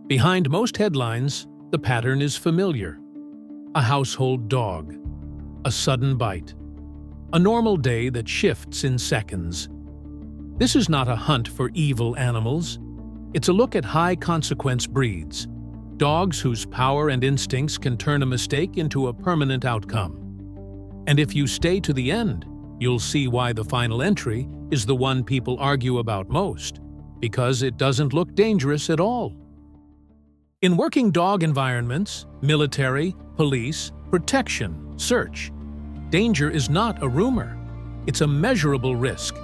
Behind most headlines, the pattern is familiar. A household dog. A sudden bite. A normal day that shifts in seconds. This is not a hunt for evil animals. It's a look at high-consequence breeds. Dogs whose power and instincts can turn a mistake into a permanent outcome. And if you stay to the end, you'll see why the final entry is the one people argue about most, because it doesn't look dangerous at all. In working dog environments, military, police, protection, search, danger is not a rumor. It's a measurable risk.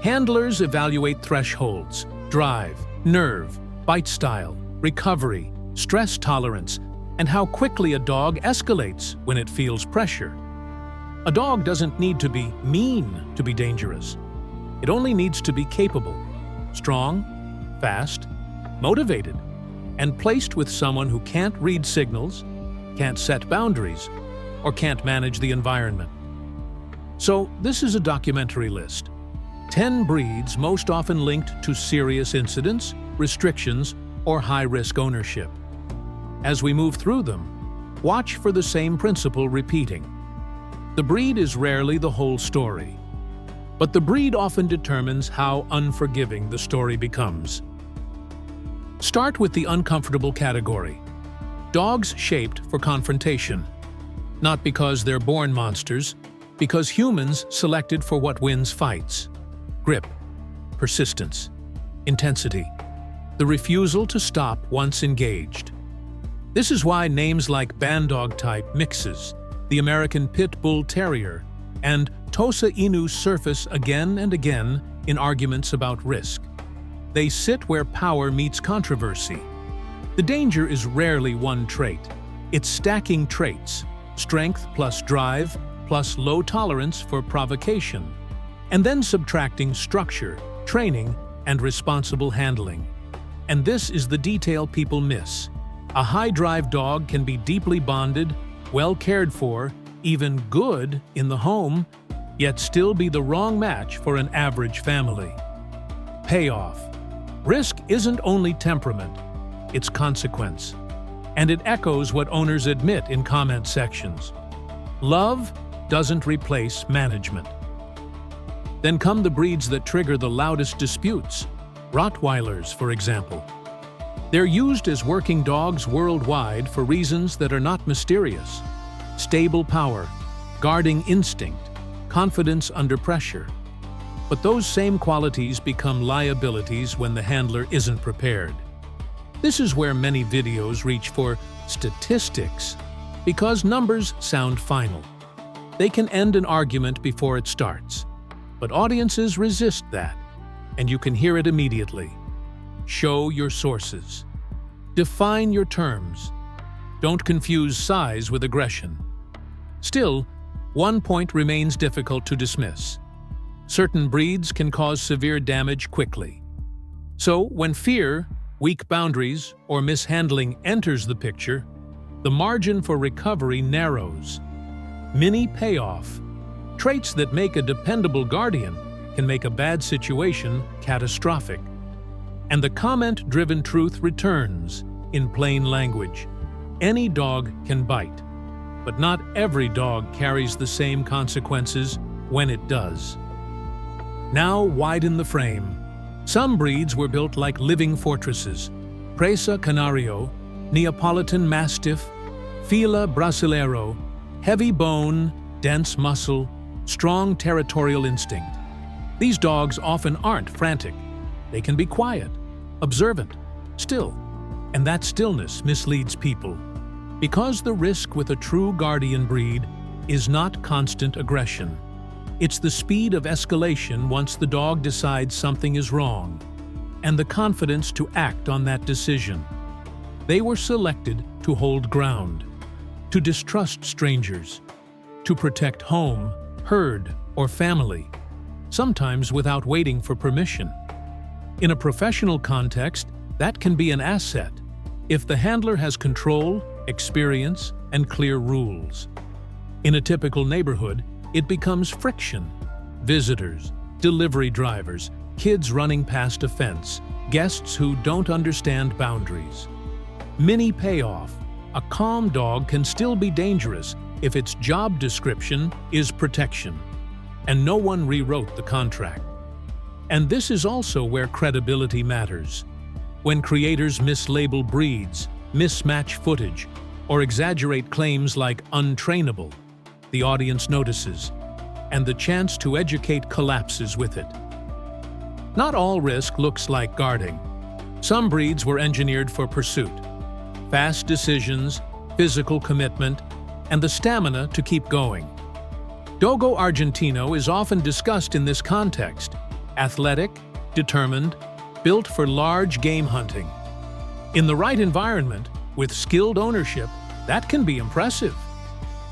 Handlers evaluate thresholds, drive, nerve, bite style, recovery, stress tolerance, and how quickly a dog escalates when it feels pressure. A dog doesn't need to be mean to be dangerous. It only needs to be capable, strong, fast, motivated, and placed with someone who can't read signals, can't set boundaries, or can't manage the environment. So this is a documentary list. 10 breeds most often linked to serious incidents, restrictions, or high-risk ownership. As we move through them, watch for the same principle repeating. The breed is rarely the whole story, but the breed often determines how unforgiving the story becomes. Start with the uncomfortable category. Dogs shaped for confrontation. Not because they're born monsters, because humans selected for what wins fights. Grip, persistence, intensity, the refusal to stop once engaged. This is why names like Bandog type mixes, the American Pit Bull Terrier, and Tosa Inu surface again and again in arguments about risk. They sit where power meets controversy. The danger is rarely one trait. It's stacking traits, strength plus drive plus low tolerance for provocation, and then subtracting structure, training, and responsible handling. And this is the detail people miss. A high-drive dog can be deeply bonded, well cared for, even good in the home, yet still be the wrong match for an average family. Payoff. Risk isn't only temperament, it's consequence. And it echoes what owners admit in comment sections. Love doesn't replace management. Then come the breeds that trigger the loudest disputes. Rottweilers, for example. They're used as working dogs worldwide for reasons that are not mysterious. Stable power, guarding instinct, confidence under pressure. But those same qualities become liabilities when the handler isn't prepared. This is where many videos reach for statistics, because numbers sound final. They can end an argument before it starts. But audiences resist that, and you can hear it immediately. Show your sources. Define your terms. Don't confuse size with aggression. Still, one point remains difficult to dismiss. Certain breeds can cause severe damage quickly. So, when fear, weak boundaries, or mishandling enters the picture, the margin for recovery narrows. Mini payoff. Traits that make a dependable guardian can make a bad situation catastrophic. And the comment-driven truth returns in plain language. Any dog can bite, but not every dog carries the same consequences when it does. Now widen the frame. Some breeds were built like living fortresses. Presa Canario, Neapolitan Mastiff, Fila Brasileiro, heavy bone, dense muscle, strong territorial instinct. These dogs often aren't frantic. They can be quiet, observant, still. And that stillness misleads people. Because the risk with a true guardian breed is not constant aggression. It's the speed of escalation once the dog decides something is wrong, and the confidence to act on that decision. They were selected to hold ground, to distrust strangers, to protect home, herd, or family, sometimes without waiting for permission. In a professional context, that can be an asset if the handler has control, experience, and clear rules. In a typical neighborhood, it becomes friction. Visitors, delivery drivers, kids running past a fence, guests who don't understand boundaries. Mini payoff. A calm dog can still be dangerous if its job description is protection, and no one rewrote the contract. And this is also where credibility matters. When creators mislabel breeds, mismatch footage, or exaggerate claims like untrainable, the audience notices, and the chance to educate collapses with it. Not all risk looks like guarding. Some breeds were engineered for pursuit. Fast decisions, physical commitment, and the stamina to keep going. Dogo Argentino is often discussed in this context. Athletic, determined, built for large game hunting. In the right environment, with skilled ownership, that can be impressive.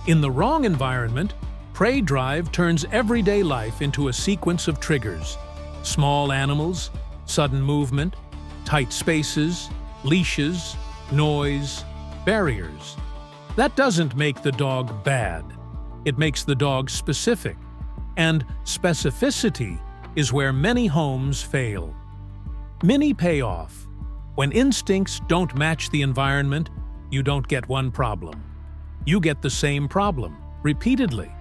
In the wrong environment, prey drive turns everyday life into a sequence of triggers. Small animals, sudden movement, tight spaces, leashes, noise, barriers. That doesn't make the dog bad. It makes the dog specific. And specificity is where many homes fail. Mini payoff. When instincts don't match the environment, you don't get one problem. You get the same problem, repeatedly.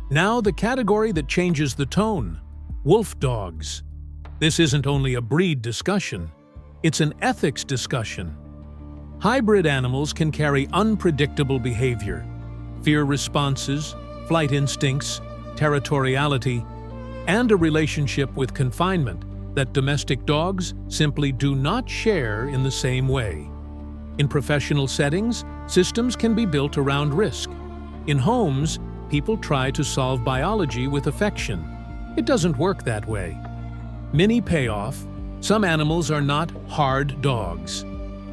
Now the category that changes the tone. Wolf dogs. This isn't only a breed discussion, it's an ethics discussion. Hybrid animals can carry unpredictable behavior, fear responses, flight instincts, territoriality, and a relationship with confinement that domestic dogs simply do not share in the same way. In professional settings, systems can be built around risk. In homes, people try to solve biology with affection. It doesn't work that way. Mini payoff. Some animals are not hard dogs.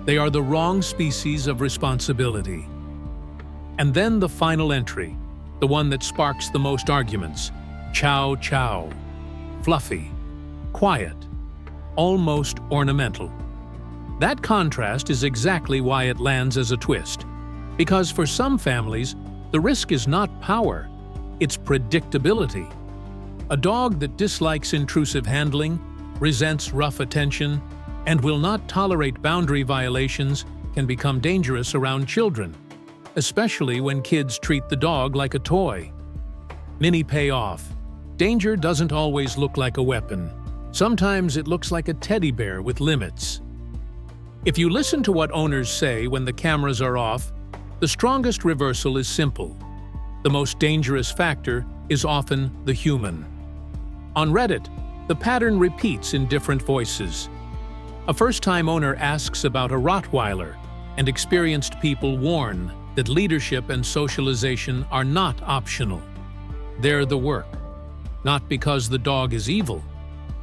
They are the wrong species of responsibility. And then the final entry, the one that sparks the most arguments. Chow chow. Fluffy. Quiet. Almost ornamental. That contrast is exactly why it lands as a twist. Because for some families, the risk is not power, it's predictability. A dog that dislikes intrusive handling, resents rough attention, and will not tolerate boundary violations can become dangerous around children, especially when kids treat the dog like a toy. Mini payoff. Danger doesn't always look like a weapon. Sometimes it looks like a teddy bear with limits. If you listen to what owners say when the cameras are off, the strongest reversal is simple. The most dangerous factor is often the human. On Reddit, the pattern repeats in different voices. A first-time owner asks about a Rottweiler, and experienced people warn that leadership and socialization are not optional. They're the work. Not because the dog is evil,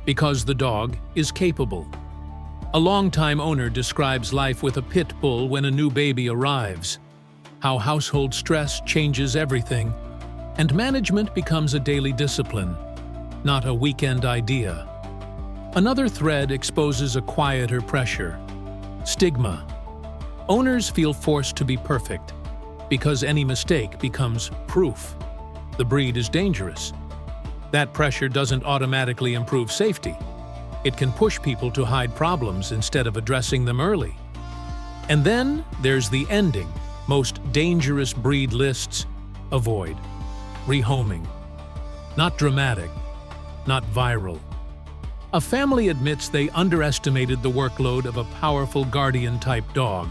because the dog is capable. A longtime owner describes life with a pit bull when a new baby arrives, how household stress changes everything, and management becomes a daily discipline, not a weekend idea. Another thread exposes a quieter pressure. Stigma. Owners feel forced to be perfect, because any mistake becomes proof. The breed is dangerous. That pressure doesn't automatically improve safety. It can push people to hide problems instead of addressing them early. And then there's the ending. Most dangerous breed lists: avoid. Rehoming. Not dramatic. Not viral. A family admits they underestimated the workload of a powerful guardian-type dog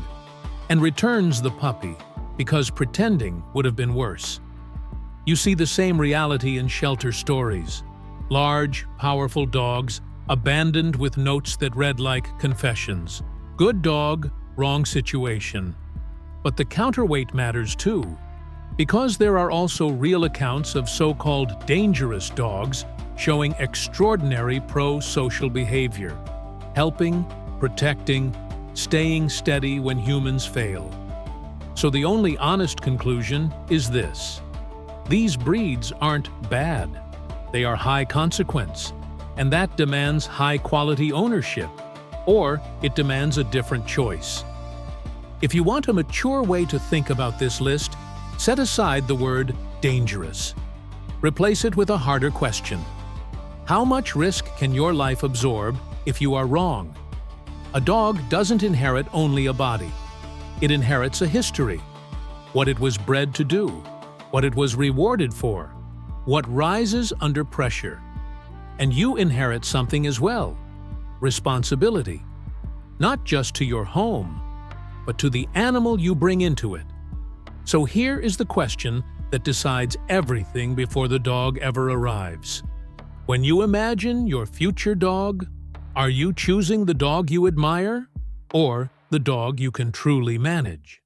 and returns the puppy because pretending would have been worse. You see the same reality in shelter stories. Large, powerful dogs abandoned with notes that read like confessions. Good dog, wrong situation. But the counterweight matters too, because there are also real accounts of so-called dangerous dogs showing extraordinary pro-social behavior, helping, protecting, staying steady when humans fail. So the only honest conclusion is this: these breeds aren't bad. They are high consequence, and that demands high-quality ownership, or it demands a different choice. If you want a mature way to think about this list, set aside the word dangerous. Replace it with a harder question. How much risk can your life absorb if you are wrong? A dog doesn't inherit only a body. It inherits a history, what it was bred to do, what it was rewarded for, what rises under pressure. And you inherit something as well, responsibility, not just to your home, but to the animal you bring into it. So here is the question that decides everything before the dog ever arrives. When you imagine your future dog, are you choosing the dog you admire or the dog you can truly manage?